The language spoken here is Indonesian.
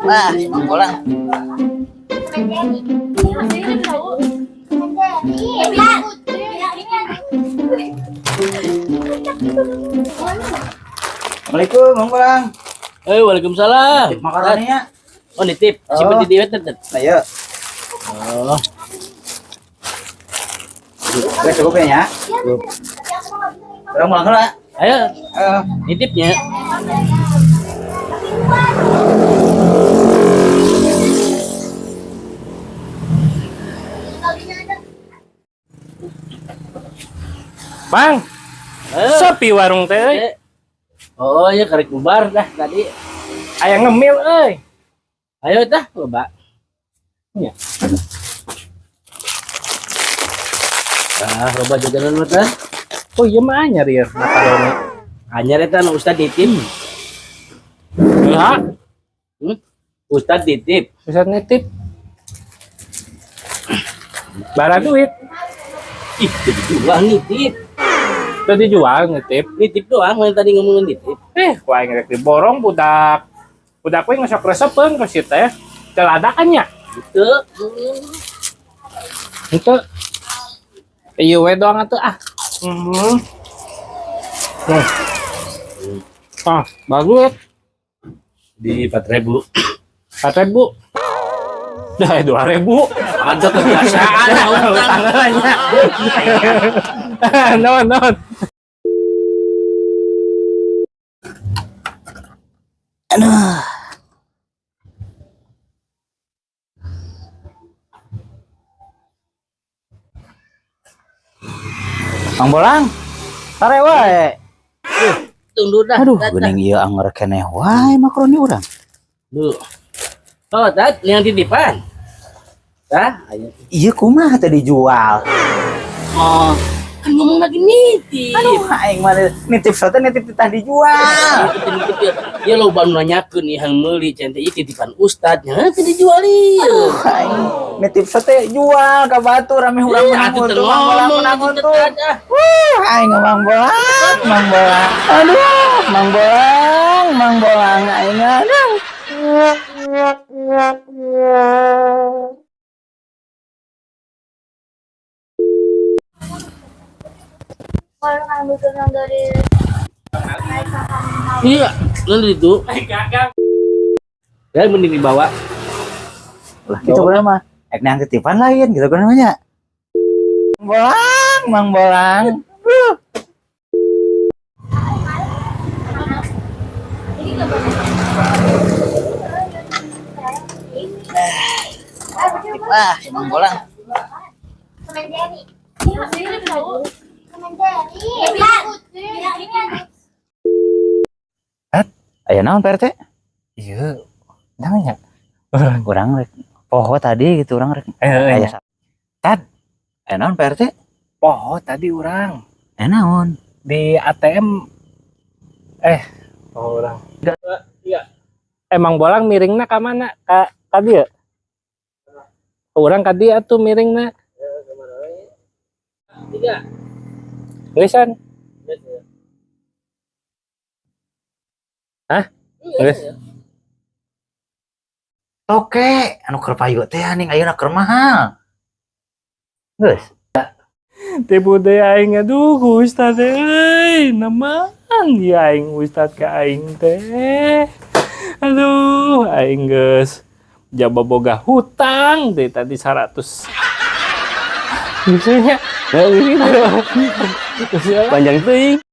Wah, Bang Bolang. Assalamualaikum, Bang Bolang. Waalaikumsalam. Tip makaroni ya. Oh, nitip. Simpen di diwet, Tet. Ayo. Oh, Udah cukup ya. Orang Bolang lah. ayo, Ayo. nitipnya. Bang, Ayo. sepi warung teh. Oh, ya karek bubar dah tadi. Aya ngemil euy. Ayo dah, loba. Iya. Loba jajanan mah tah. Oh iya mah anyar ya makaroni. Anyar eta nu Ustad nitip. Ya, Ustad nitip. bisa nitip. Bara duit, Ih, jadi jual nitip. teu dijual nitip. Nitip doang, yang tadi ngomongin nitip. Ku aing rek diborong budak. Budak we ngesok resepeun ka si teh. Celadakan nya. Gitu. Itu iya we doang atuh ah. Nah. Ah, bagus. Di 4.000. 4.000. Dah 2.000. Ada kebiasaan Tangannya. Non. Aduh. Bang Bolang. Tare wae. Tunggu dah. Aduh, dah, dah. geuning ieu anger keneh wae makaroni urang. Duh. Oh, Tat, yang titipan. Dah, ayo. Iya kumaha teh dijual. Oh, kan ngomong lagi nitip. Aduh, aing mah nitip sote nitip titah dijual. Nitip ya. Ya lo baru nanyakeun nih yang meuli cantik ieu titipan Ustadnya, teu dijual ieu. Aing nitip sote jual ka batu rame urang Atuh menang teu tuh Bang Bolang menang ngomong tuh. Ustad. Aing Bang Bolang, Bang Bolang. Aduh, Bang Bolang aing aduh. Kalau ngambil tulang dari Iya, nanti itu. Ya mending dibawa. Lah gitu bener mah. Ek nang titipan lain gitu kan namanya. Bang Bolang. Wah, Bang Bolang. Kemendari. Aya naon Pak RT? Iya. Nanya. Urang rek poho tadi gitu urang rek. Aya Tad, aya naon Pak RT? poho tadi orang Aya naon? di ATM. Orang. Iya. Emang Bolang miringna ka mana? Ka dieu. Urang ka dieu atuh miringna. Tiga. Geus Hah? Geus. Toke anu keur payu teh aning ayeuna keur mahal. Geus. Tibu deh aing aduh Ustad euy, naman ya aing Ustad ka aing teh. Aduh, aing geus jaba boga hutang deh tadi 100. Biasanya, ini panjang teuing.